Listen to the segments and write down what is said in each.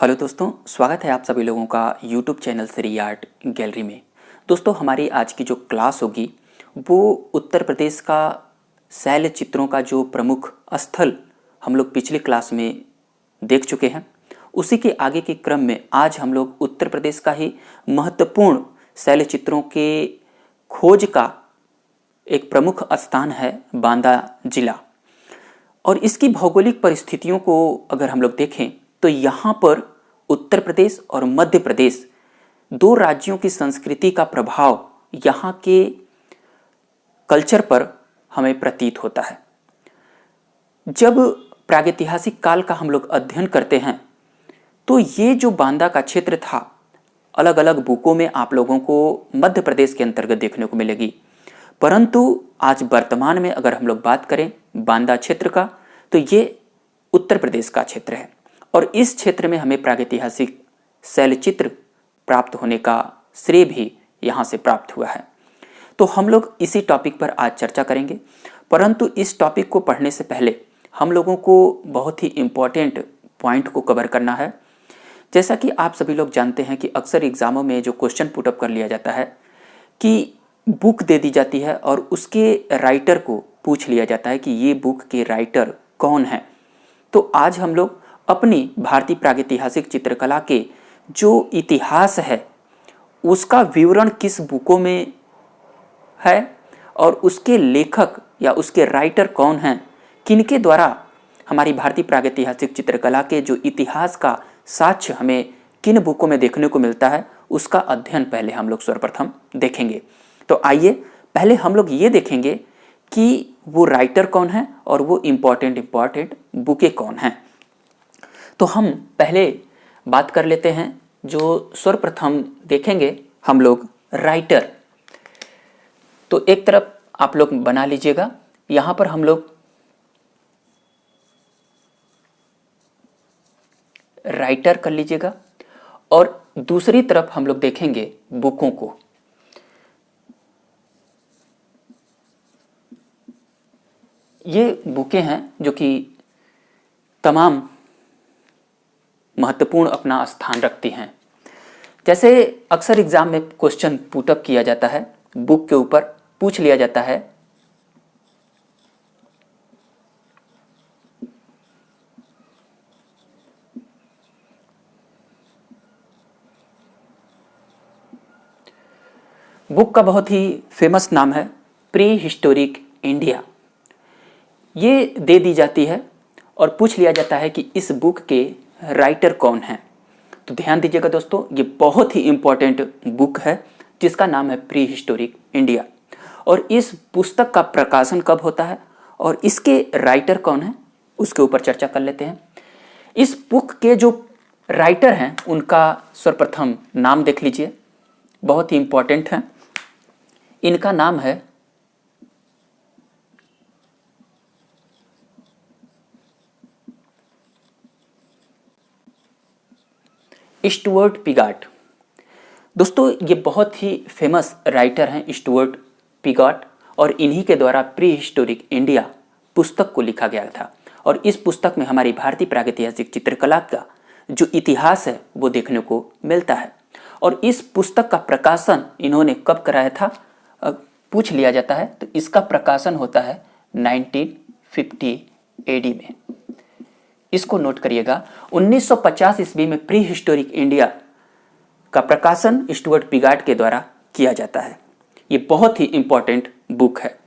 Hello दोस्तों, स्वागत है आप सभी लोगों का YouTube channel Shri art gallery में। दोस्तों, हमारी आज की जो क्लास होगी वो उत्तर प्रदेश का शैल चित्रों का जो प्रमुख स्थल हम लोग पिछली क्लास में देख चुके हैं, उसी के आगे के क्रम में आज हम लोग उत्तर प्रदेश का ही महत्वपूर्ण शैल चित्रों के खोज का एक प्रमुख स्थान है बांदा जिला। और इसकी भौगोलिक परिस्थितियों को अगर हम लोग देखें तो यहाँ पर उत्तर प्रदेश और मध्य प्रदेश दो राज्यों की संस्कृति का प्रभाव यहाँ के कल्चर पर हमें प्रतीत होता है। जब प्रागैतिहासिक काल का हम लोग अध्ययन करते हैं तो ये जो बांदा का क्षेत्र था, अलग अलग बुकों में आप लोगों को मध्य प्रदेश के अंतर्गत देखने को मिलेगी, परंतु आज वर्तमान में अगर हम लोग बात करें बांदा क्षेत्र का तो ये उत्तर प्रदेश का क्षेत्र है। और इस क्षेत्र में हमें प्रागैतिहासिक शैलचित्र प्राप्त होने का श्रेय भी यहाँ से प्राप्त हुआ है। तो हम लोग इसी टॉपिक पर आज चर्चा करेंगे, परंतु इस टॉपिक को पढ़ने से पहले हम लोगों को बहुत ही इम्पॉर्टेंट पॉइंट को कवर करना है। जैसा कि आप सभी लोग जानते हैं कि अक्सर एग्जामों में जो क्वेश्चन पुटअप कर लिया जाता है कि बुक दे दी जाती है और उसके राइटर को पूछ लिया जाता है कि ये बुक के राइटर कौन है। तो आज हम लोग अपनी भारतीय प्रागैतिहासिक चित्रकला के जो इतिहास है उसका विवरण किस बुकों में है और उसके लेखक या उसके राइटर कौन हैं, किनके द्वारा हमारी भारतीय प्रागैतिहासिक चित्रकला के जो इतिहास का साक्ष्य हमें किन बुकों में देखने को मिलता है, उसका अध्ययन पहले हम लोग सर्वप्रथम देखेंगे। तो आइए पहले हम लोग ये देखेंगे कि वो राइटर कौन है और वो इम्पॉर्टेंट बुकें कौन हैं। तो हम पहले बात कर लेते हैं, जो सर्वप्रथम देखेंगे हम लोग राइटर। तो एक तरफ आप लोग बना लीजिएगा, यहाँ पर हम लोग राइटर कर लीजिएगा और दूसरी तरफ हम लोग देखेंगे बुकों को। ये बुकें हैं जो कि तमाम महत्वपूर्ण अपना स्थान रखती हैं। जैसे अक्सर एग्जाम में क्वेश्चन पुटअप किया जाता है, बुक के ऊपर पूछ लिया जाता है बुक का बहुत ही फेमस नाम है प्री हिस्टोरिक इंडिया। ये दे दी जाती है और पूछ लिया जाता है कि इस बुक के राइटर कौन हैं। तो ध्यान दीजिएगा दोस्तों, ये बहुत ही इम्पॉर्टेंट बुक है जिसका नाम है प्री हिस्टोरिक इंडिया। और इस पुस्तक का प्रकाशन कब होता है और इसके राइटर कौन हैं उसके ऊपर चर्चा कर लेते हैं। इस बुक के जो राइटर हैं उनका सर्वप्रथम नाम देख लीजिए, बहुत ही इम्पॉर्टेंट है। इनका नाम है स्टुअर्ट पिगाट। दोस्तों, ये बहुत ही फेमस राइटर हैं स्टुअर्ट पिगाट और इन्हीं के द्वारा प्री हिस्टोरिक इंडिया पुस्तक को लिखा गया था। और इस पुस्तक में हमारी भारतीय प्रागैतिहासिक चित्रकला का जो इतिहास है वो देखने को मिलता है। और इस पुस्तक का प्रकाशन इन्होंने कब कराया था पूछ लिया जाता है, तो इसका प्रकाशन होता है 1950 एडी में। इसको नोट करिएगा, 1950 ईस्वी में प्री हिस्टोरिक इंडिया का प्रकाशन स्टुअर्ट पिगाट के द्वारा किया जाता है। ये बहुत ही इंपॉर्टेंट बुक है।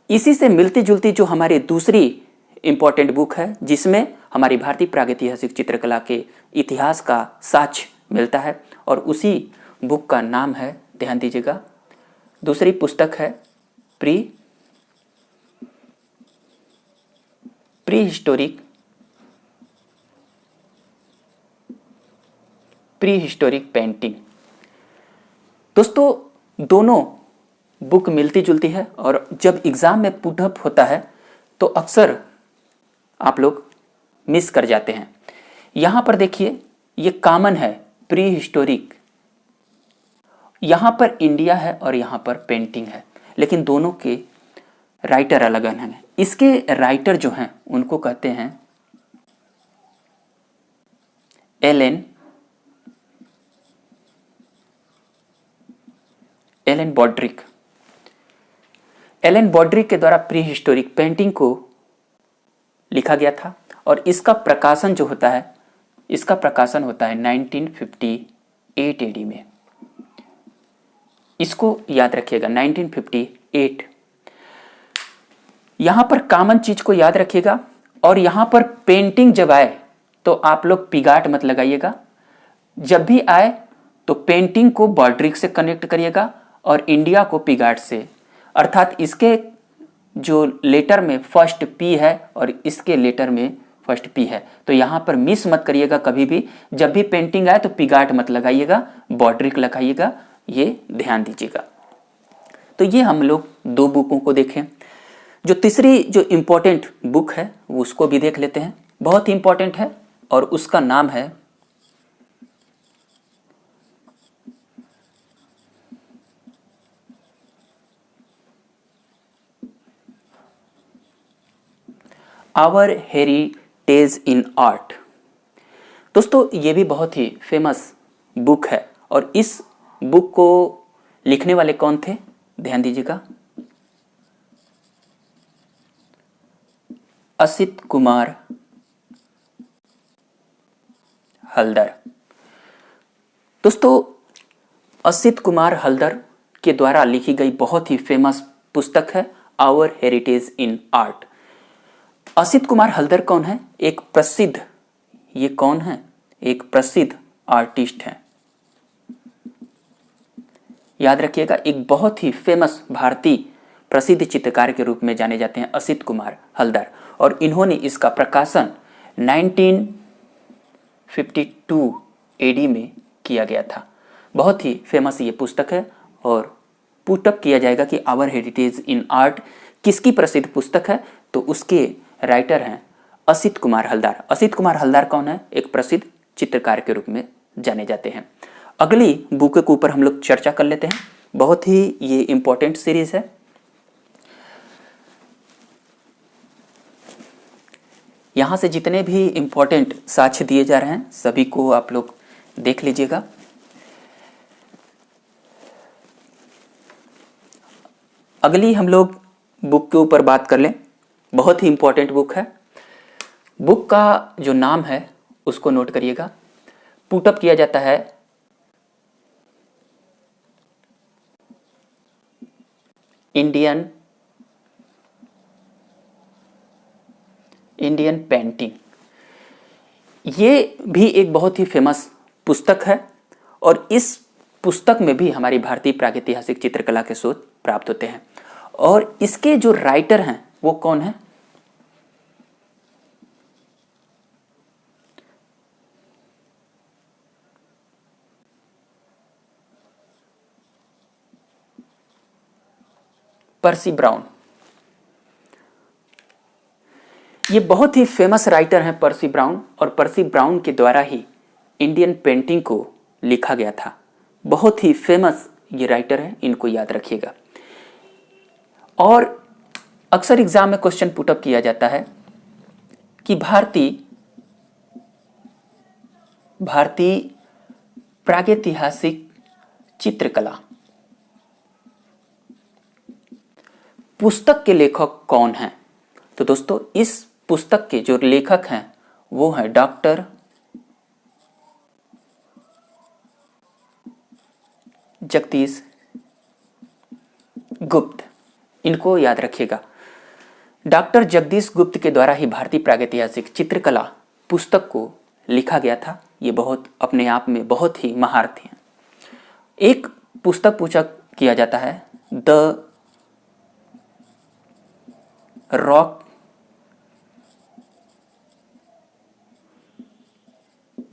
इसी से मिलती जुलती जो हमारी दूसरी इंपॉर्टेंट बुक है जिसमें हमारी भारतीय प्रागैतिहासिक चित्रकला के इतिहास का साक्ष्य मिलता है, और उसी बुक का नाम है, ध्यान दीजिएगा, दूसरी पुस्तक है प्री हिस्टोरिक पेंटिंग। दोस्तों, दोनों बुक मिलती जुलती है और जब एग्जाम में पुटअप होता है तो अक्सर आप लोग मिस कर जाते हैं। यहाँ पर देखिए, ये कॉमन है प्री हिस्टोरिक, यहाँ पर इंडिया है और यहाँ पर पेंटिंग है, लेकिन दोनों के राइटर अलग अलग हैं। इसके राइटर जो हैं उनको कहते हैं एलन एलन बॉड्रिक। एलन बॉड्रिक के द्वारा प्री हिस्टोरिक पेंटिंग को लिखा गया था और इसका प्रकाशन जो होता है, इसका प्रकाशन होता है 1958 एडी में। इसको याद रखिएगा 1958। यहां पर कॉमन चीज को याद रखिएगा और यहां पर पेंटिंग जब आए तो आप लोग पिगाट मत लगाइएगा। जब भी आए तो पेंटिंग को बॉड्रिक से कनेक्ट करिएगा और इंडिया को पिगाट से, अर्थात इसके जो लेटर में फर्स्ट पी है और इसके लेटर में फर्स्ट पी है, तो यहां पर मिस मत करिएगा कभी भी। जब भी पेंटिंग आए तो पिगाट मत लगाइएगा, बॉड्रिक लगाइएगा, ये ध्यान दीजिएगा। तो ये हम लोग दो बुकों को देखें। जो तीसरी जो इम्पोर्टेंट बुक है उसको भी देख लेते हैं, बहुत ही इंपॉर्टेंट है और उसका नाम है आवर हेरिटेज इन आर्ट। दोस्तों ये भी बहुत ही फेमस बुक है और इस बुक को लिखने वाले कौन थे, ध्यान दीजिएगा, असित कुमार हल्दर। दोस्तों असित कुमार हल्दर के द्वारा लिखी गई बहुत ही फेमस पुस्तक है our heritage in art. Asit Kumar Haldar कौन है, एक प्रसिद्ध, ये कौन है, एक प्रसिद्ध आर्टिस्ट हैं। याद रखिएगा, एक बहुत ही फेमस भारतीय प्रसिद्ध चित्रकार के रूप में जाने जाते हैं असित कुमार हल्दर और इन्होंने इसका प्रकाशन 1952 एडी में किया गया था। बहुत ही फेमस ये पुस्तक है और पुटअप किया जाएगा कि आवर हेरिटेज इन आर्ट किसकी प्रसिद्ध पुस्तक है, तो उसके राइटर हैं असित कुमार हल्दर। असित कुमार हल्दर कौन है, एक प्रसिद्ध चित्रकार के रूप में जाने जाते हैं। अगली बुक के ऊपर हम लोग चर्चा कर लेते हैं, बहुत ही ये इंपॉर्टेंट सीरीज है। यहां से जितने भी इंपॉर्टेंट साक्ष्य दिए जा रहे हैं सभी को आप लोग देख लीजिएगा। अगली हम लोग बुक के ऊपर बात कर लें, बहुत ही इंपॉर्टेंट बुक है। बुक का जो नाम है उसको नोट करिएगा, पुटअप किया जाता है इंडियन पेंटिंग। ये भी एक बहुत ही फेमस पुस्तक है और इस पुस्तक में भी हमारी भारतीय प्रागैतिहासिक चित्रकला के शोध प्राप्त होते हैं और इसके जो राइटर हैं वो कौन है, पर्सी ब्राउन। ये बहुत ही फेमस राइटर हैं पर्सी ब्राउन और पर्सी ब्राउन के द्वारा ही इंडियन पेंटिंग को लिखा गया था। बहुत ही फेमस ये राइटर हैं, इनको याद रखिएगा। और अक्सर एग्जाम में क्वेश्चन पुटअप किया जाता है कि भारतीय प्रागैतिहासिक चित्रकला पुस्तक के लेखक कौन हैं। तो दोस्तों इस पुस्तक के जो लेखक हैं वो हैं डॉक्टर जगदीश गुप्त। इनको याद रखिएगा, डॉक्टर जगदीश गुप्त के द्वारा ही भारतीय प्रागैतिहासिक चित्रकला पुस्तक को लिखा गया था। ये बहुत अपने आप में बहुत ही महारथी हैं। एक पुस्तक पूछा किया जाता है the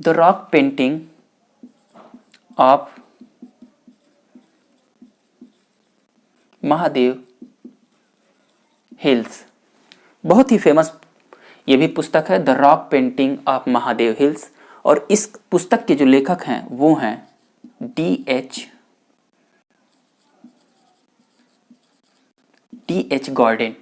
rock painting of Mahadev hills. बहुत ही फेमस ये भी पुस्तक है the rock painting of Mahadev hills और इस पुस्तक के जो लेखक हैं वो हैं D.H. गॉर्डन।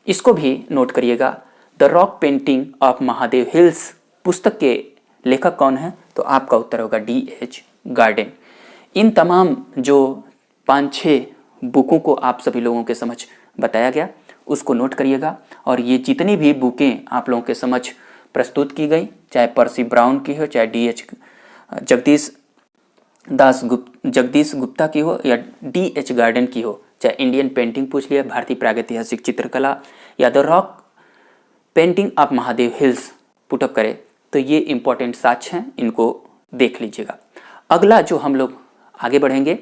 इसको भी नोट करिएगा, the rock painting of Mahadev hills पुस्तक के लेखक कौन है, तो आपका उत्तर होगा D.H. गॉर्डन। इन तमाम जो 5-6 बुकों को आप सभी लोगों के समझ बताया गया, उसको नोट करिएगा। और ये जितनी भी बुकें आप लोगों के समझ प्रस्तुत की गई, चाहे पर्सी ब्राउन की हो, चाहे जगदीश गुप्ता की हो, या D.H. गार्डन की हो, चाहे इंडियन पेंटिंग पूछ लिया, भारतीय प्रागैतिहासिक चित्रकला, या the rock painting of Mahadev hills put up करें, तो ये इंपॉर्टेंट साक्ष्य हैं, इनको देख लीजिएगा। अगला जो हम लोग आगे बढ़ेंगे,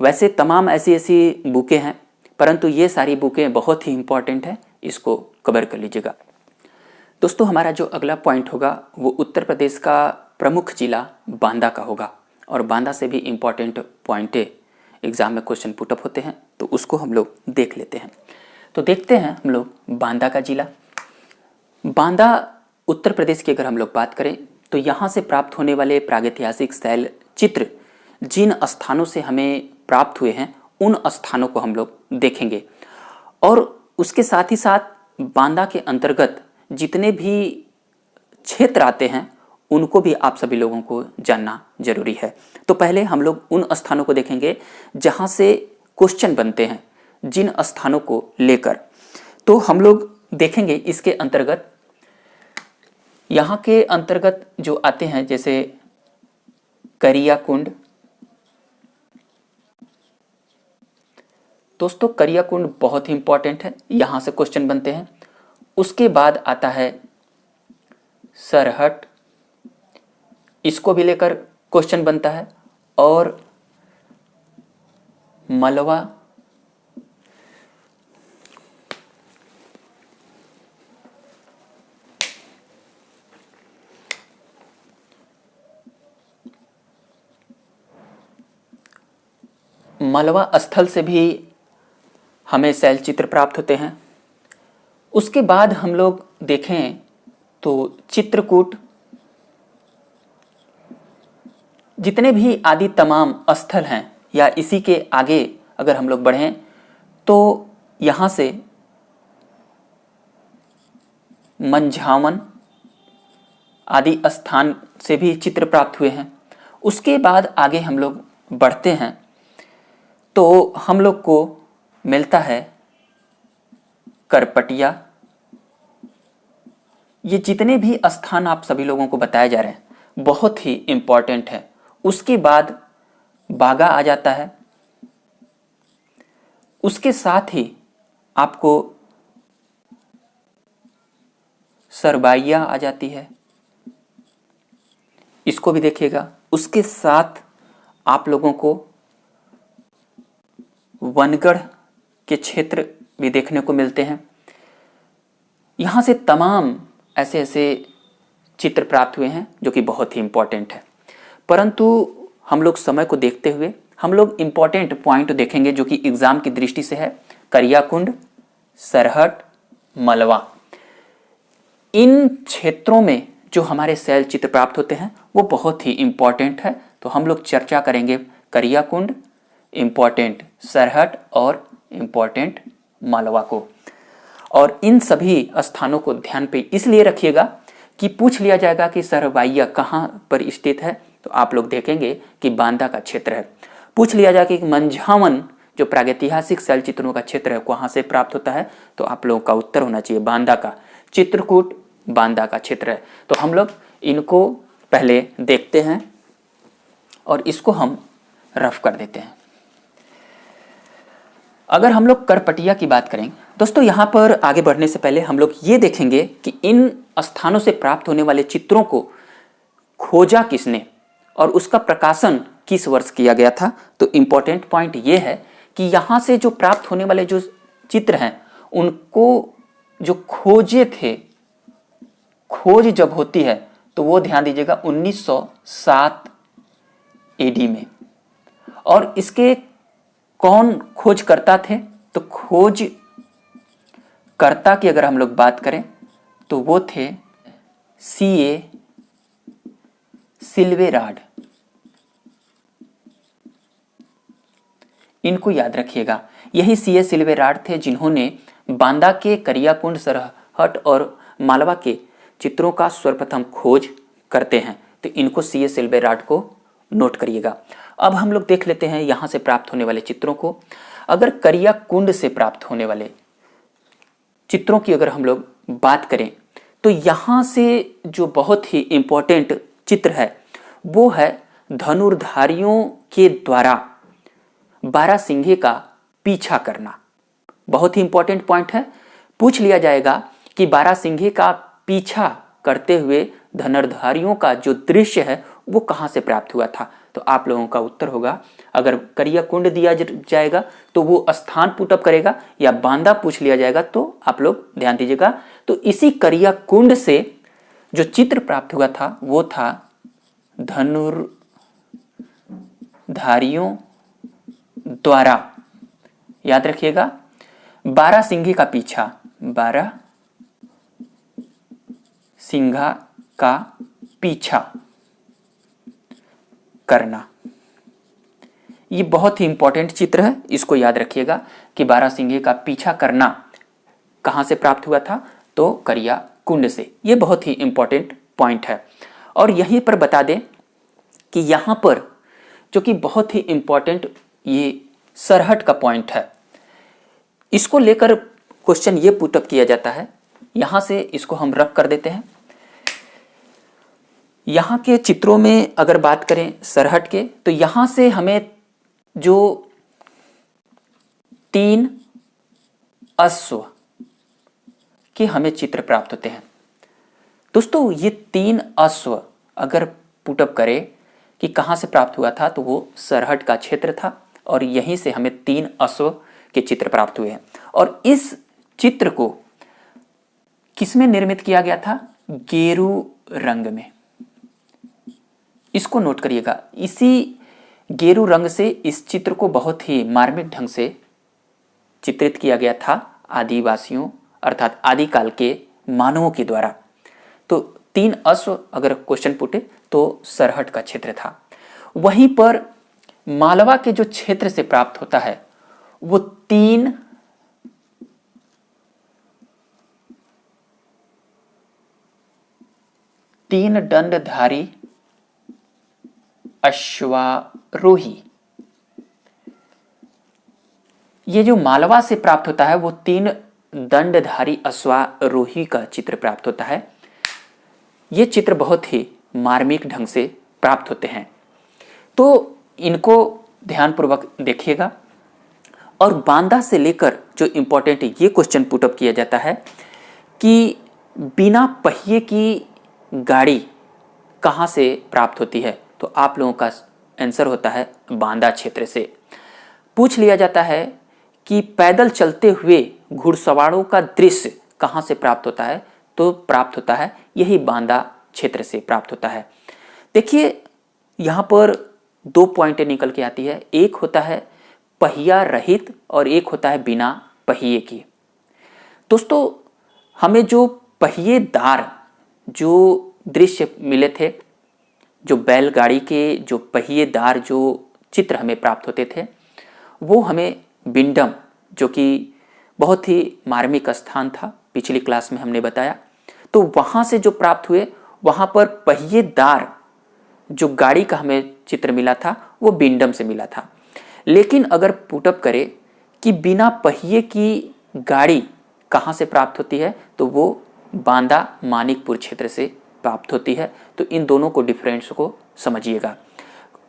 वैसे तमाम ऐसी बुकें हैं, परंतु ये सारी बुकें बहुत ही इंपॉर्टेंट हैं, इसको कवर कर लीजिएगा। दोस्तों, हमारा जो अगला पॉइंट होगा वो उत्तर प्रदेश का प्रमुख जिला बांदा का होगा, और बांदा से भी इम्पॉर्टेंट पॉइंटें एग्ज़ाम में क्वेश्चन पुटअप होते हैं, तो उसको हम लोग देख लेते हैं। तो देखते हैं हम लोग बांदा का जिला। बांदा उत्तर प्रदेश की अगर हम लोग बात करें तो यहाँ से प्राप्त होने वाले प्रागैतिहासिक शैल चित्र जिन स्थानों से हमें प्राप्त हुए हैं उन स्थानों को हम लोग देखेंगे, और उसके साथ ही साथ बांदा के अंतर्गत जितने भी क्षेत्र आते हैं उनको भी आप सभी लोगों को जानना जरूरी है। तो पहले हम लोग उन स्थानों को देखेंगे जहाँ से क्वेश्चन बनते हैं, जिन स्थानों को लेकर। तो हम लोग देखेंगे इसके अंतर्गत, यहाँ के अंतर्गत जो आते हैं जैसे करिया कुंड। दोस्तों, करिया कुंड बहुत ही इंपॉर्टेंट है, यहाँ से क्वेश्चन बनते हैं। उसके बाद आता है सरहट, इसको भी लेकर क्वेश्चन बनता है, और मलवा, मलवा स्थल से भी हमें शैल चित्र प्राप्त होते हैं। उसके बाद हम लोग देखें तो चित्रकूट, जितने भी आदि तमाम स्थल हैं, या इसी के आगे अगर हम लोग बढ़ें तो यहाँ से मंझावन आदि स्थान से भी चित्र प्राप्त हुए हैं। उसके बाद आगे हम लोग बढ़ते हैं तो हम लोग को मिलता है करपटिया। ये जितने भी स्थान आप सभी लोगों को बताए जा रहे हैं बहुत ही इंपॉर्टेंट है। उसके बाद बागा आ जाता है, उसके साथ ही आपको सरबाइया आ जाती है, इसको भी देखिएगा। उसके साथ आप लोगों को वनगढ़ के क्षेत्र भी देखने को मिलते हैं। यहाँ से तमाम ऐसे ऐसे चित्र प्राप्त हुए हैं जो कि बहुत ही इंपॉर्टेंट है, परंतु हम लोग समय को देखते हुए हम लोग इंपॉर्टेंट पॉइंट देखेंगे जो कि एग्जाम की दृष्टि से है। करियाकुंड, सरहट, मलवा, इन क्षेत्रों में जो हमारे शैल चित्र प्राप्त होते हैं वो बहुत ही इंपॉर्टेंट है। तो हम लोग चर्चा करेंगे करियाकुंड, इंपॉर्टेंट सरहट और इंपॉर्टेंट मालवा को। और इन सभी स्थानों को ध्यान पे इसलिए रखिएगा कि पूछ लिया जाएगा कि सरबाइया कहाँ पर स्थित है, तो आप लोग देखेंगे कि बांदा का क्षेत्र है। पूछ लिया जाएगा कि मंझावन जो प्रागैतिहासिक शैल चित्रों का क्षेत्र है कहाँ से प्राप्त होता है, तो आप लोगों का उत्तर होना चाहिए बांदा का। चित्रकूट बांदा का क्षेत्र है। तो हम लोग इनको पहले देखते हैं और इसको हम रफ कर देते हैं। अगर हम लोग करपटिया की बात करें दोस्तों, यहाँ पर आगे बढ़ने से पहले हम लोग ये देखेंगे कि इन स्थानों से प्राप्त होने वाले चित्रों को खोजा किसने और उसका प्रकाशन किस वर्ष किया गया था। तो इम्पोर्टेंट पॉइंट ये है कि यहाँ से जो प्राप्त होने वाले जो चित्र हैं उनको जो खोजे थे, खोज जब होती है तो वो ध्यान दीजिएगा 1907 एडी में। और इसके कौन खोज करता थे, तो खोज कर्ता की अगर हम लोग बात करें तो वो थे C.A. सिल्वेराड। इनको याद रखिएगा, यही C.A. सिल्वेराड थे जिन्होंने बांदा के करियाकुंड, सरहट और मालवा के चित्रों का सर्वप्रथम खोज करते हैं। तो इनको C.A. सिल्वेराड को नोट करिएगा। अब हम लोग देख लेते हैं यहाँ से प्राप्त होने वाले चित्रों को। अगर करिया कुंड से प्राप्त होने वाले चित्रों की अगर हम लोग बात करें तो यहाँ से जो बहुत ही इम्पोर्टेंट चित्र है वो है धनुर्धारियों के द्वारा बारहसिंघे का पीछा करना। बहुत ही इंपॉर्टेंट पॉइंट है। पूछ लिया जाएगा कि बारहसिंघे का पीछा करते हुए धनुर्धारियों का जो दृश्य है वो कहाँ से प्राप्त हुआ था, तो आप लोगों का उत्तर होगा, अगर करिया कुंड दिया जाएगा तो वो स्थान पुटअप करेगा, या बांदा पूछ लिया जाएगा तो आप लोग ध्यान दीजिएगा। तो इसी करिया कुंड से जो चित्र प्राप्त हुआ था वो था धनुर्धारियों द्वारा, याद रखिएगा, बारहसिंघे का पीछा, बारहसिंघा का पीछा करना। ये बहुत ही इंपॉर्टेंट चित्र है, इसको याद रखिएगा कि बारहसिंघे का पीछा करना कहां से प्राप्त हुआ था, तो करिया कुंड से। ये बहुत ही इंपॉर्टेंट पॉइंट है। और यहीं पर बता दें कि यहां पर जो कि बहुत ही इंपॉर्टेंट ये सरहट का पॉइंट है, इसको लेकर क्वेश्चन ये पुटअप किया जाता है। यहां से इसको हम रख कर देते हैं। यहाँ के चित्रों में अगर बात करें सरहट के, तो यहाँ से हमें जो 3 अश्व के हमें चित्र प्राप्त होते हैं। दोस्तों ये 3 अश्व अगर पुटअप करें कि कहाँ से प्राप्त हुआ था, तो वो सरहट का क्षेत्र था और यहीं से हमें 3 अश्व के चित्र प्राप्त हुए हैं। और इस चित्र को किसमें निर्मित किया गया था, गेरू रंग में। इसको नोट करिएगा। इसी गेरू रंग से इस चित्र को बहुत ही मार्मिक ढंग से चित्रित किया गया था आदिवासियों अर्थात आदिकाल के मानवों के द्वारा। तो 3 अश्व अगर क्वेश्चन पूछे तो सरहट का क्षेत्र था। वहीं पर मालवा के जो क्षेत्र से प्राप्त होता है वो 3 दंडधारी अश्वारोही। ये जो मालवा से प्राप्त होता है वो 3 दंडधारी अश्वारोही का चित्र प्राप्त होता है। ये चित्र बहुत ही मार्मिक ढंग से प्राप्त होते हैं, तो इनको ध्यानपूर्वक देखिएगा। और बांदा से लेकर जो इंपॉर्टेंट ये क्वेश्चन पुटअप किया जाता है कि बिना पहिए की गाड़ी कहाँ से प्राप्त होती है, तो आप लोगों का आंसर होता है बांदा क्षेत्र से। पूछ लिया जाता है कि पैदल चलते हुए घुड़सवारों का दृश्य कहाँ से प्राप्त होता है, तो प्राप्त होता है यही बांदा क्षेत्र से प्राप्त होता है। देखिए यहाँ पर 2 पॉइंटें निकल के आती है, एक होता है पहिया रहित और एक होता है बिना पहिए की। दोस्तों हमें जो पहिएदार जो दृश्य मिले थे, जो बैलगाड़ी के जो पहिएदार जो चित्र हमें प्राप्त होते थे, वो हमें बिंडम, जो कि बहुत ही मार्मिक स्थान था, पिछली क्लास में हमने बताया, तो वहाँ से जो प्राप्त हुए, वहाँ पर पहिएदार जो गाड़ी का हमें चित्र मिला था वो बिंडम से मिला था। लेकिन अगर पुटअप करें कि बिना पहिए की गाड़ी कहाँ से प्राप्त होती है, तो वो बांदा मानिकपुर क्षेत्र से प्राप्त होती है। तो इन दोनों को डिफरेंस को समझिएगा।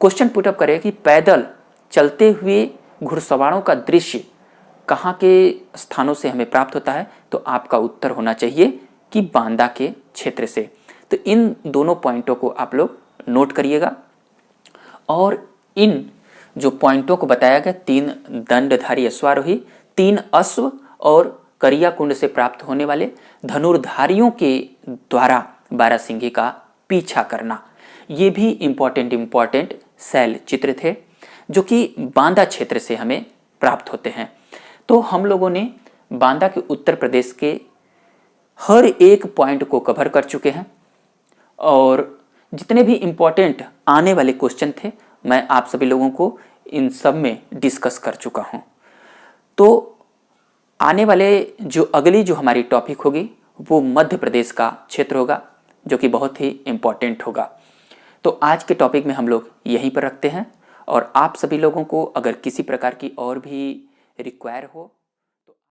क्वेश्चन पुटअप करें कि पैदल चलते हुए घुड़सवारों का दृश्य कहाँ के स्थानों से हमें प्राप्त होता है, तो आपका उत्तर होना चाहिए कि बांदा के क्षेत्र से। तो इन दोनों पॉइंटों को आप लोग नोट करिएगा। और इन जो पॉइंटों को बताया गया, 3 दंडधारी अश्वारोही, 3 अश्व और करिया कुंड से प्राप्त होने वाले धनुर्धारियों के द्वारा बारहसिंघे का पीछा करना, ये भी इंपॉर्टेंट शैल चित्र थे जो कि बांदा क्षेत्र से हमें प्राप्त होते हैं। तो हम लोगों ने बांदा के उत्तर प्रदेश के हर एक पॉइंट को कवर कर चुके हैं और जितने भी इंपॉर्टेंट आने वाले क्वेश्चन थे मैं आप सभी लोगों को इन सब में डिस्कस कर चुका हूं। तो आने वाले जो अगली जो हमारी टॉपिक होगी वो मध्य प्रदेश का क्षेत्र होगा, जो कि बहुत ही इंपॉर्टेंट होगा। तो आज के टॉपिक में हम लोग यहीं पर रखते हैं, और आप सभी लोगों को अगर किसी प्रकार की और भी रिक्वायर हो